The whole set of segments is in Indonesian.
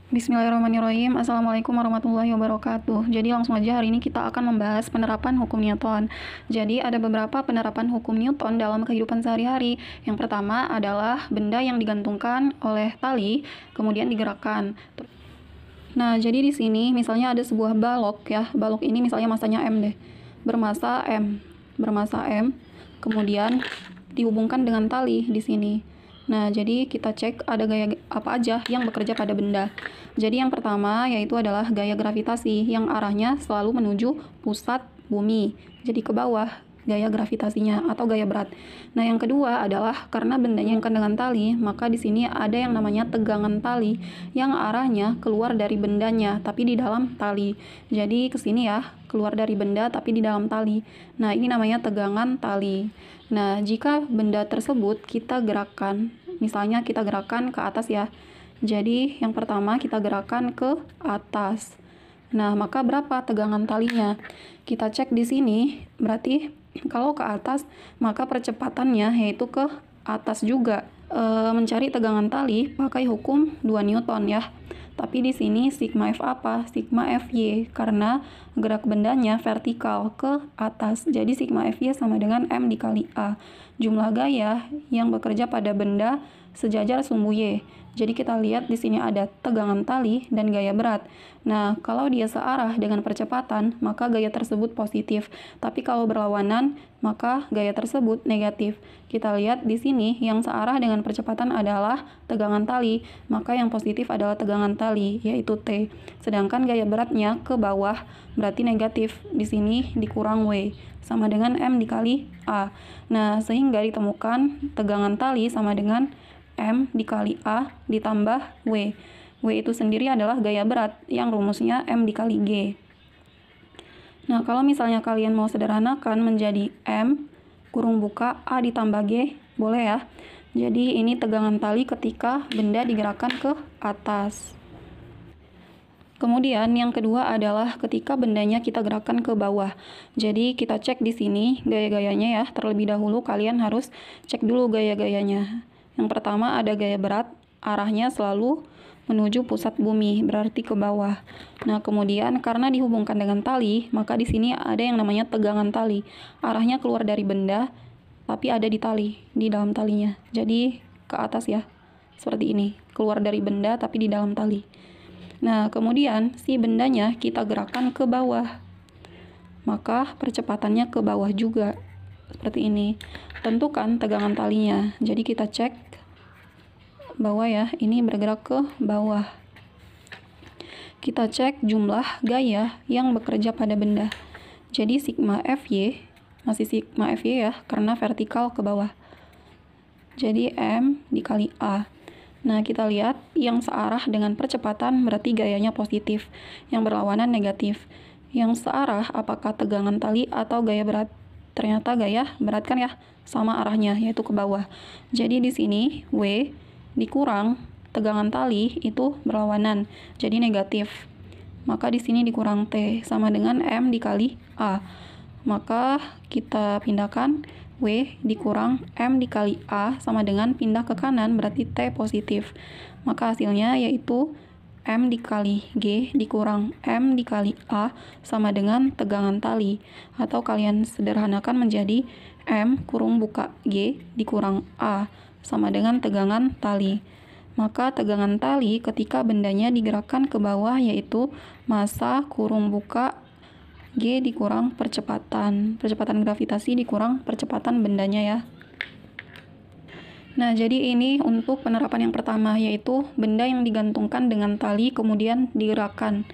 Bismillahirrahmanirrahim. Assalamualaikum warahmatullahi wabarakatuh. Jadi langsung aja hari ini kita akan membahas penerapan hukum Newton. Jadi ada beberapa penerapan hukum Newton dalam kehidupan sehari-hari. Yang pertama adalah benda yang digantungkan oleh tali kemudian digerakkan. Nah, jadi di sini misalnya ada sebuah balok ya. Balok ini misalnya masanya M deh. Bermasa M. Kemudian dihubungkan dengan tali di sini. Nah, jadi kita cek ada gaya apa aja yang bekerja pada benda. Jadi yang pertama yaitu adalah gaya gravitasi yang arahnya selalu menuju pusat bumi. Jadi ke bawah gaya gravitasinya atau gaya berat. Nah, yang kedua adalah karena bendanya yang dengan tali, maka di sini ada yang namanya tegangan tali yang arahnya keluar dari bendanya tapi di dalam tali. Jadi ke sini ya, keluar dari benda tapi di dalam tali. Nah, ini namanya tegangan tali. Nah, jika benda tersebut kita gerakkan, misalnya kita gerakkan ke atas ya. Jadi, yang pertama kita gerakkan ke atas. Nah, maka berapa tegangan talinya? Kita cek di sini, berarti kalau ke atas, maka percepatannya yaitu ke atas juga. Mencari tegangan tali pakai hukum 2 Newton ya. Tapi di sini sigma F apa? Sigma Fy, karena gerak bendanya vertikal ke atas. Jadi sigma Fy sama dengan M dikali A. Jumlah gaya yang bekerja pada benda sejajar sumbu Y. Jadi kita lihat di sini ada tegangan tali dan gaya berat. Nah, kalau dia searah dengan percepatan, maka gaya tersebut positif. Tapi kalau berlawanan, maka gaya tersebut negatif. Kita lihat di sini yang searah dengan percepatan adalah tegangan tali, maka yang positif adalah tegangan tali, yaitu T. Sedangkan gaya beratnya ke bawah, berarti negatif. Di sini dikurang W, sama dengan M dikali A. Nah, sehingga ditemukan tegangan tali sama dengan M dikali A ditambah W. W itu sendiri adalah gaya berat yang rumusnya M dikali G. Nah, kalau misalnya kalian mau sederhanakan menjadi M kurung buka A ditambah G, boleh ya. Jadi ini tegangan tali ketika benda digerakkan ke atas. Kemudian yang kedua adalah ketika bendanya kita gerakkan ke bawah. Jadi kita cek di sini gaya-gayanya ya. Terlebih dahulu kalian harus cek dulu gaya-gayanya. Yang pertama ada gaya berat, arahnya selalu menuju pusat bumi, berarti ke bawah. Nah, kemudian karena dihubungkan dengan tali, maka di sini ada yang namanya tegangan tali. Arahnya keluar dari benda, tapi ada di tali, di dalam talinya. Jadi ke atas ya, seperti ini. Keluar dari benda, tapi di dalam tali. Nah, kemudian si bendanya kita gerakkan ke bawah. Maka percepatannya ke bawah juga. Seperti ini. Tentukan tegangan talinya. Jadi kita cek bawah ya, ini bergerak ke bawah. Kita cek jumlah gaya yang bekerja pada benda. Jadi sigma Fy, masih sigma Fy ya, karena vertikal ke bawah. Jadi M dikali A. Nah, kita lihat yang searah dengan percepatan berarti gayanya positif, yang berlawanan negatif. Yang searah apakah tegangan tali atau gaya berat? Ternyata gaya berat kan ya, sama arahnya, yaitu ke bawah. Jadi di sini W dikurang tegangan tali itu berlawanan, jadi negatif. Maka di sini dikurang T sama dengan M dikali A. Maka kita pindahkan W dikurang M dikali A sama dengan pindah ke kanan, berarti T positif. Maka hasilnya yaitu M dikali G dikurang M dikali A sama dengan tegangan tali. Atau kalian sederhanakan menjadi M kurung buka G dikurang A sama dengan tegangan tali. Maka tegangan tali ketika bendanya digerakkan ke bawah yaitu massa kurung buka G dikurang percepatan gravitasi dikurang percepatan bendanya ya. Nah, jadi ini untuk penerapan yang pertama, yaitu benda yang digantungkan dengan tali kemudian digerakkan.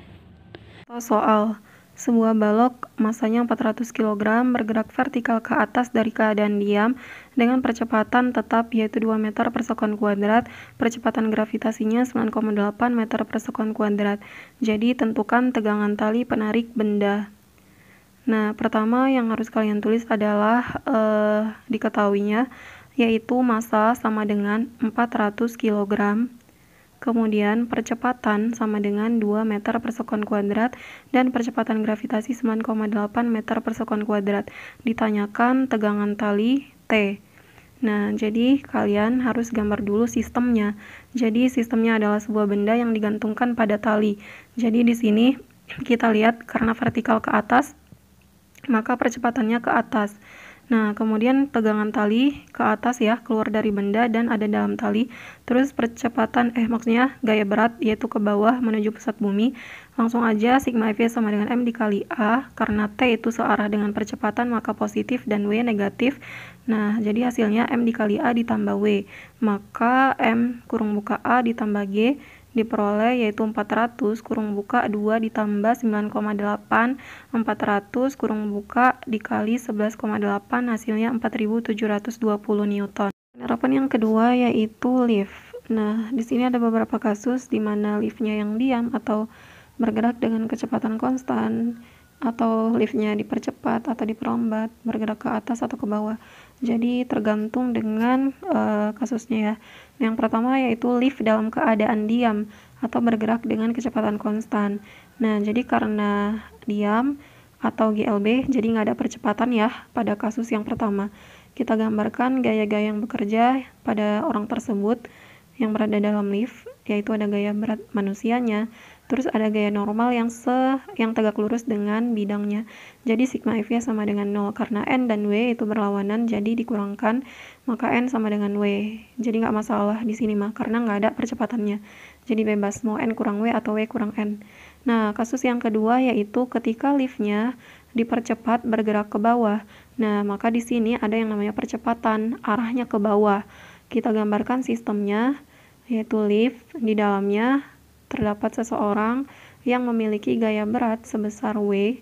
Soal sebuah balok masanya 400 kg bergerak vertikal ke atas dari keadaan diam dengan percepatan tetap yaitu 2 meter per sekon kuadrat, percepatan gravitasinya 9,8 meter per sekon kuadrat. Jadi tentukan tegangan tali penarik benda. Nah, pertama yang harus kalian tulis adalah diketahuinya, yaitu massa sama dengan 400 kg. Kemudian percepatan sama dengan 2 meter per sekon kuadrat dan percepatan gravitasi 9,8 meter per sekon kuadrat. Ditanyakan tegangan tali T. Nah, jadi kalian harus gambar dulu sistemnya. Jadi sistemnya adalah sebuah benda yang digantungkan pada tali. Jadi di sini kita lihat karena vertikal ke atas, maka percepatannya ke atas. Nah, kemudian tegangan tali ke atas ya, keluar dari benda dan ada dalam tali. Terus percepatan, maksudnya gaya berat yaitu ke bawah menuju pusat bumi. Langsung aja sigma F sama dengan M dikali A, karena T itu searah dengan percepatan maka positif dan W negatif. Nah, jadi hasilnya M dikali A ditambah W. Maka M kurung buka A ditambah G diperoleh yaitu 400 kurung buka 2 ditambah 9,8, 400 kurung buka dikali 11,8, hasilnya 4720 Newton. Penerapan yang kedua yaitu lift. Nah, di sini ada beberapa kasus di mana liftnya yang diam atau bergerak dengan kecepatan konstan, atau liftnya dipercepat atau diperlambat, bergerak ke atas atau ke bawah. Jadi tergantung dengan kasusnya ya. Yang pertama yaitu lift dalam keadaan diam atau bergerak dengan kecepatan konstan. Nah, jadi karena diam atau GLB, jadi nggak ada percepatan ya pada kasus yang pertama. Kita gambarkan gaya-gaya yang bekerja pada orang tersebut yang berada dalam lift, yaitu ada gaya berat manusianya, terus ada gaya normal yang tegak lurus dengan bidangnya. Jadi sigma F sama dengan 0 karena N dan W itu berlawanan, jadi dikurangkan, maka N sama dengan W. Jadi nggak masalah di sini mah karena nggak ada percepatannya. Jadi bebas mau N kurang W atau W kurang N. Nah, kasus yang kedua yaitu ketika liftnya dipercepat bergerak ke bawah. Nah, maka di sini ada yang namanya percepatan, arahnya ke bawah. Kita gambarkan sistemnya, yaitu lift. Di dalamnya terdapat seseorang yang memiliki gaya berat sebesar W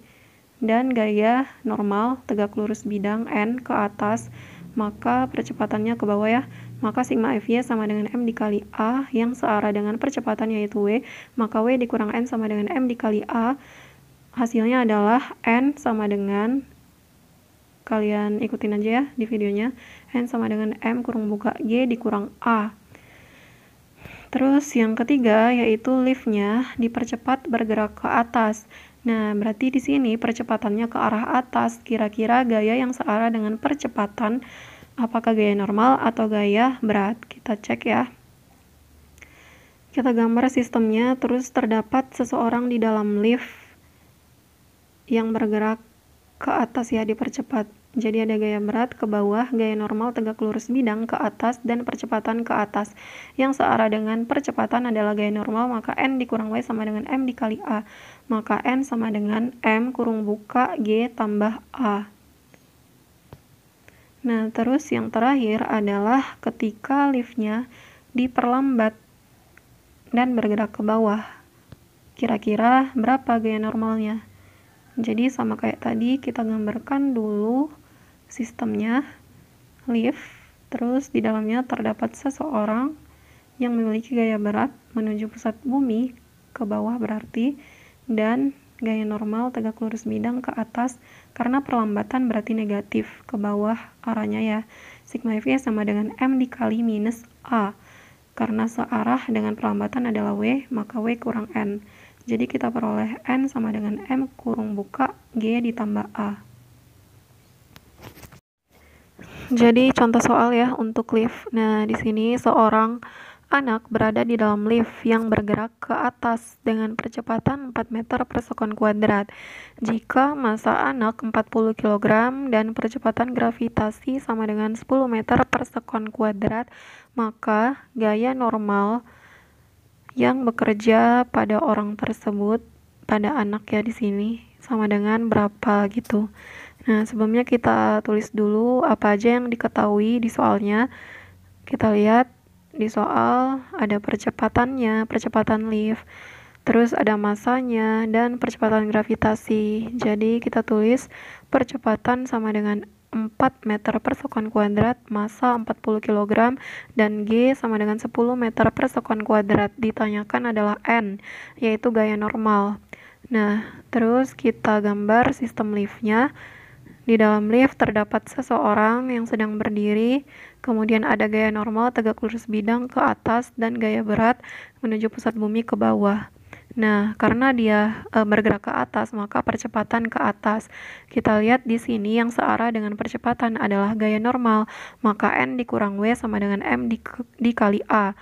dan gaya normal tegak lurus bidang N ke atas, maka percepatannya ke bawah ya. Maka sigma F sama dengan M dikali A yang searah dengan percepatan yaitu W, maka W dikurang N sama dengan M dikali A. Hasilnya adalah N sama dengan, kalian ikutin aja ya di videonya, N sama dengan M kurung buka G dikurang A. Terus yang ketiga yaitu liftnya dipercepat bergerak ke atas. Nah, berarti di sini percepatannya ke arah atas. Kira-kira gaya yang searah dengan percepatan apakah gaya normal atau gaya berat? Kita cek ya. Kita gambar sistemnya, terus terdapat seseorang di dalam lift yang bergerak ke atas ya, dipercepat. Jadi ada gaya berat ke bawah, gaya normal tegak lurus bidang ke atas, dan percepatan ke atas. Yang searah dengan percepatan adalah gaya normal, maka N dikurang W sama dengan M dikali A. Maka N sama dengan M kurung buka G tambah A. Nah, terus yang terakhir adalah ketika liftnya diperlambat dan bergerak ke bawah. Kira-kira berapa gaya normalnya? Jadi sama kayak tadi, kita gambarkan dulu sistemnya lift, terus di dalamnya terdapat seseorang yang memiliki gaya berat menuju pusat bumi ke bawah berarti, dan gaya normal tegak lurus bidang ke atas, karena perlambatan berarti negatif ke bawah arahnya ya. Sigma F sama dengan M dikali minus A. Karena searah dengan perlambatan adalah W, maka W kurang N. Jadi kita peroleh N sama dengan M kurung buka G ditambah A. Jadi contoh soal ya untuk lift. Nah, di sini seorang anak berada di dalam lift yang bergerak ke atas dengan percepatan 4 meter per sekon kuadrat. Jika massa anak 40 kg dan percepatan gravitasi sama dengan 10 meter per sekon kuadrat, maka gaya normal yang bekerja pada orang tersebut, pada anak ya di sini, sama dengan berapa gitu. Nah, sebelumnya kita tulis dulu apa aja yang diketahui di soalnya. Kita lihat di soal ada percepatannya, percepatan lift, terus ada massanya dan percepatan gravitasi. Jadi kita tulis percepatan sama dengan 4 meter per sekon kuadrat, massa 40 kg, dan G sama dengan 10 meter per sekon kuadrat. Ditanyakan adalah N, yaitu gaya normal. Nah, terus kita gambar sistem liftnya. Di dalam lift terdapat seseorang yang sedang berdiri, kemudian ada gaya normal tegak lurus bidang ke atas dan gaya berat menuju pusat bumi ke bawah. Nah, karena dia bergerak ke atas, maka percepatan ke atas. Kita lihat di sini yang searah dengan percepatan adalah gaya normal, maka N dikurang W sama dengan M dikali A.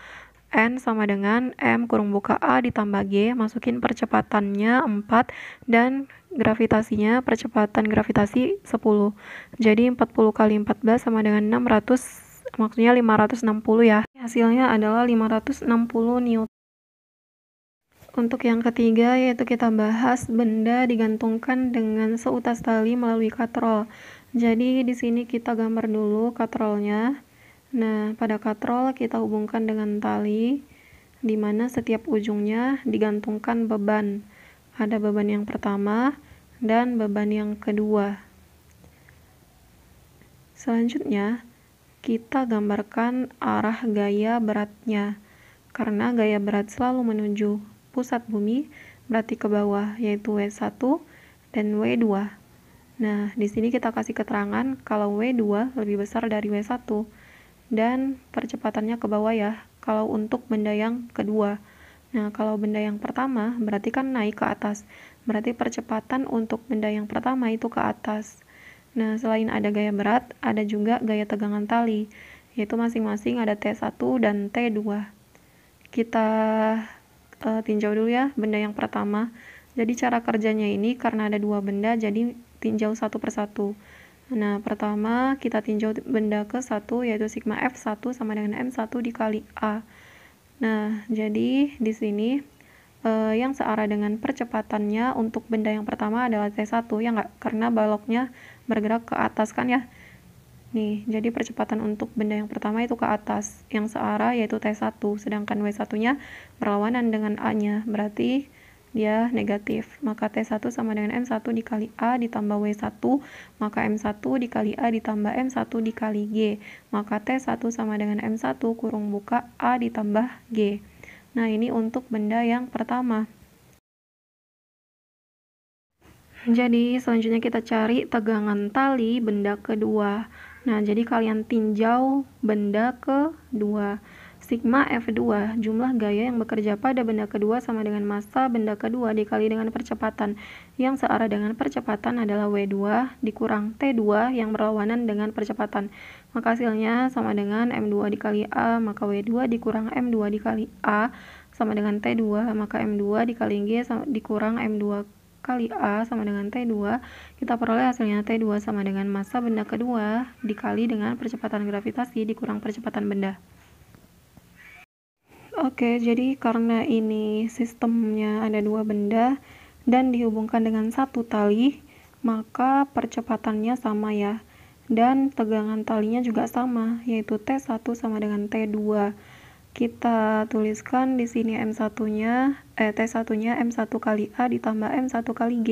N sama dengan M kurung buka A ditambah G, masukin percepatannya 4 dan gravitasinya, percepatan gravitasi 10. Jadi 40 kali 14 sama dengan 600, maksudnya 560 ya. Hasilnya adalah 560 Newton. Untuk yang ketiga yaitu kita bahas benda digantungkan dengan seutas tali melalui katrol. Jadi di sini kita gambar dulu katrolnya. Nah, pada katrol kita hubungkan dengan tali di mana setiap ujungnya digantungkan beban. Ada beban yang pertama dan beban yang kedua. Selanjutnya, kita gambarkan arah gaya beratnya. Karena gaya berat selalu menuju pusat bumi, berarti ke bawah, yaitu W1 dan W2. Nah, di sini kita kasih keterangan kalau W2 lebih besar dari W1 dan percepatannya ke bawah ya, kalau untuk benda yang kedua. Nah, kalau benda yang pertama berarti kan naik ke atas, berarti percepatan untuk benda yang pertama itu ke atas. Nah, selain ada gaya berat, ada juga gaya tegangan tali, yaitu masing-masing ada T1 dan T2. Kita tinjau dulu ya benda yang pertama. Jadi cara kerjanya ini karena ada dua benda, jadi tinjau satu persatu. Nah, pertama kita tinjau benda ke 1 yaitu sigma F1 sama dengan M1 dikali A. Nah, jadi di sini yang searah dengan percepatannya untuk benda yang pertama adalah T1 ya enggak? Karena baloknya bergerak ke atas kan ya. Nih, jadi percepatan untuk benda yang pertama itu ke atas, yang searah yaitu T1, sedangkan W1-nya berlawanan dengan A-nya, berarti dia negatif. Maka T1 sama dengan M1 dikali A ditambah W1, maka M1 dikali A ditambah M1 dikali G. Maka T1 sama dengan M1 kurung buka A ditambah G. Nah, ini untuk benda yang pertama. Jadi selanjutnya kita cari tegangan tali benda kedua. Nah, jadi kalian tinjau benda kedua. Sigma F2, jumlah gaya yang bekerja pada benda kedua sama dengan massa benda kedua dikali dengan percepatan. Yang searah dengan percepatan adalah W2 dikurang T2 yang berlawanan dengan percepatan. Maka hasilnya sama dengan M2 dikali A, maka W2 dikurang M2 dikali A sama dengan T2, maka M2 dikali G dikurang M2 kali A sama dengan T2, kita peroleh hasilnya T2 sama dengan massa benda kedua dikali dengan percepatan gravitasi dikurang percepatan benda. Oke, jadi karena ini sistemnya ada dua benda dan dihubungkan dengan satu tali, maka percepatannya sama ya. Dan tegangan talinya juga sama, yaitu T1 sama dengan T2. Kita tuliskan di sini M1-nya, T1-nya M1 kali A ditambah M1 kali G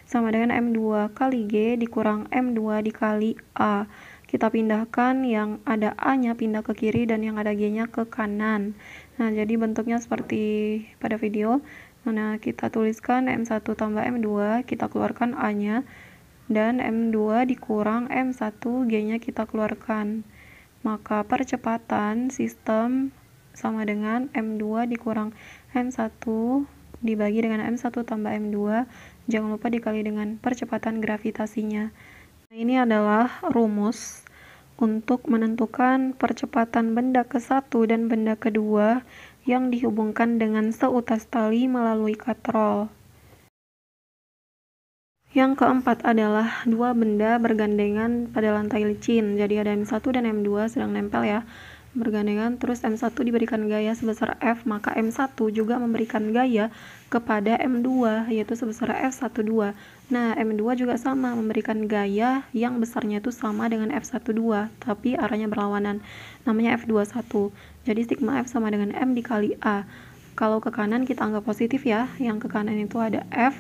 sama dengan M2 kali G dikurang M2 dikali A. Kita pindahkan yang ada A-nya pindah ke kiri dan yang ada G-nya ke kanan. Nah, jadi bentuknya seperti pada video. Nah, kita tuliskan M1 tambah M2, kita keluarkan A-nya, dan M2 dikurang M1, G-nya kita keluarkan. Maka percepatan sistem sama dengan M2 dikurang M1 dibagi dengan M1 tambah M2, jangan lupa dikali dengan percepatan gravitasinya. Nah, ini adalah rumus untuk menentukan percepatan benda ke-1 dan benda kedua yang dihubungkan dengan seutas tali melalui katrol. Yang keempat adalah dua benda bergandengan pada lantai licin. Jadi ada M1 dan M2 sedang nempel ya, bergandengan, terus M1 diberikan gaya sebesar F, maka M1 juga memberikan gaya kepada M2 yaitu sebesar F12. Nah, M2 juga sama memberikan gaya yang besarnya itu sama dengan F12 tapi arahnya berlawanan, namanya F21. Jadi sigma F sama dengan M dikali A. Kalau ke kanan kita anggap positif ya, yang ke kanan itu ada F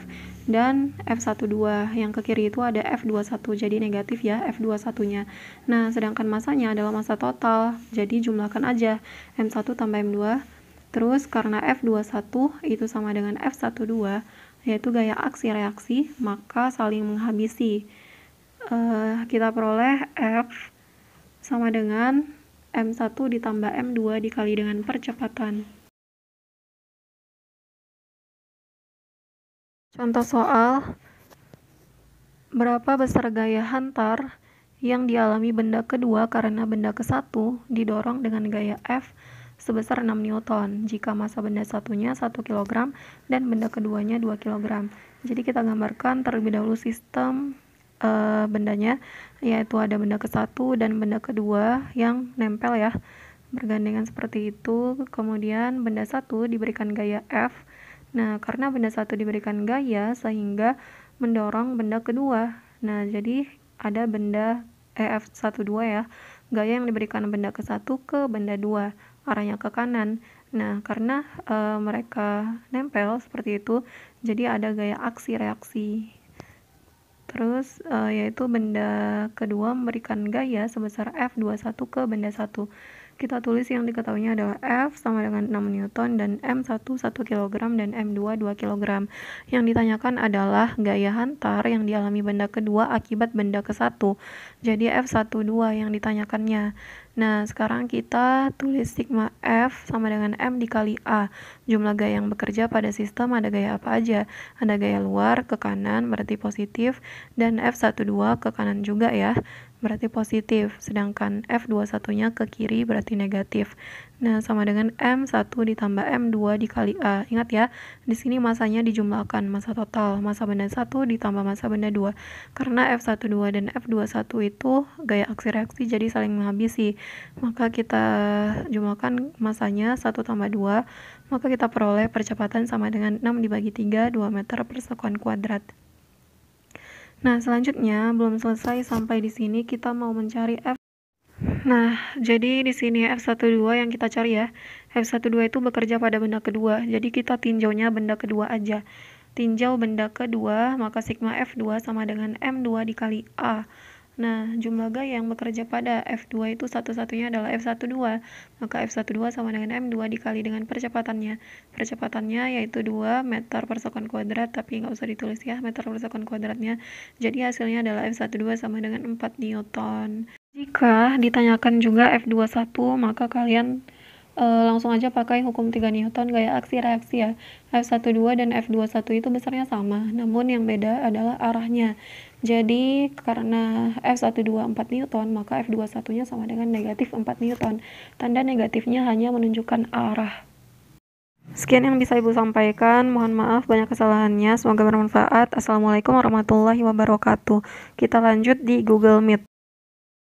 dan F12, yang ke kiri itu ada F21, jadi negatif ya F21-nya. Nah, sedangkan masanya adalah massa total, jadi jumlahkan aja M1 tambah M2, terus karena F21 itu sama dengan F12, yaitu gaya aksi reaksi, maka saling menghabisi. Kita peroleh F sama dengan M1 ditambah M2 dikali dengan percepatan. Contoh soal, berapa besar gaya hantar yang dialami benda kedua karena benda ke-1 didorong dengan gaya F sebesar 6 Newton jika massa benda satunya 1 kg dan benda keduanya 2 kg. Jadi kita gambarkan terlebih dahulu sistem bendanya, yaitu ada benda ke-1 dan benda kedua yang nempel ya, bergandengan seperti itu. Kemudian benda 1 diberikan gaya F. Nah, karena benda 1 diberikan gaya sehingga mendorong benda kedua. Nah, jadi ada benda F12 ya, gaya yang diberikan benda ke-1 ke benda 2, arahnya ke kanan. Nah, karena mereka nempel seperti itu, jadi ada gaya aksi reaksi. Terus yaitu benda kedua memberikan gaya sebesar F21 ke benda 1. Kita tulis yang diketahuinya adalah F sama dengan 6 Newton dan M1 1 kg dan M2 2 kg. Yang ditanyakan adalah gaya hantar yang dialami benda kedua akibat benda ke-1. Jadi F12 yang ditanyakannya. Nah, sekarang kita tulis sigma F sama dengan M dikali A. Jumlah gaya yang bekerja pada sistem ada gaya apa aja? Ada gaya luar ke kanan berarti positif, dan F12 ke kanan juga ya, berarti positif, sedangkan F21-nya ke kiri berarti negatif. Nah, sama dengan M1 ditambah M2 dikali A. Ingat ya, di sini masanya dijumlahkan, massa total, massa benda 1 ditambah massa benda 2. Karena F12 dan F21 itu gaya aksi reaksi jadi saling menghabisi. Maka kita jumlahkan massanya 1 tambah 2, maka kita peroleh percepatan sama dengan 6 dibagi 3, 2 meter per sekuan kuadrat. Nah, selanjutnya belum selesai sampai di sini, kita mau mencari F. Nah, jadi di sini F12 yang kita cari ya. F12 itu bekerja pada benda kedua. Jadi kita tinjaunya benda kedua aja. Tinjau benda kedua, maka sigma F2 sama dengan M2 dikali A. Nah, jumlah gaya yang bekerja pada F2 itu satu-satunya adalah F12. Maka F12 sama dengan M2 dikali dengan percepatannya. Percepatannya yaitu 2 meter per sekuan kuadrat, tapi nggak usah ditulis ya meter per sekuan kuadratnya. Jadi hasilnya adalah F12 sama dengan 4 Newton. Jika ditanyakan juga F21, maka kalian langsung aja pakai hukum 3 Newton gaya aksi reaksi ya. F12 dan F21 itu besarnya sama, namun yang beda adalah arahnya. Jadi karena F12 4 Newton, maka F21-nya sama dengan negatif 4 Newton. Tanda negatifnya hanya menunjukkan arah. Sekian yang bisa Ibu sampaikan, mohon maaf banyak kesalahannya, semoga bermanfaat. Assalamualaikum warahmatullahi wabarakatuh. Kita lanjut di Google Meet.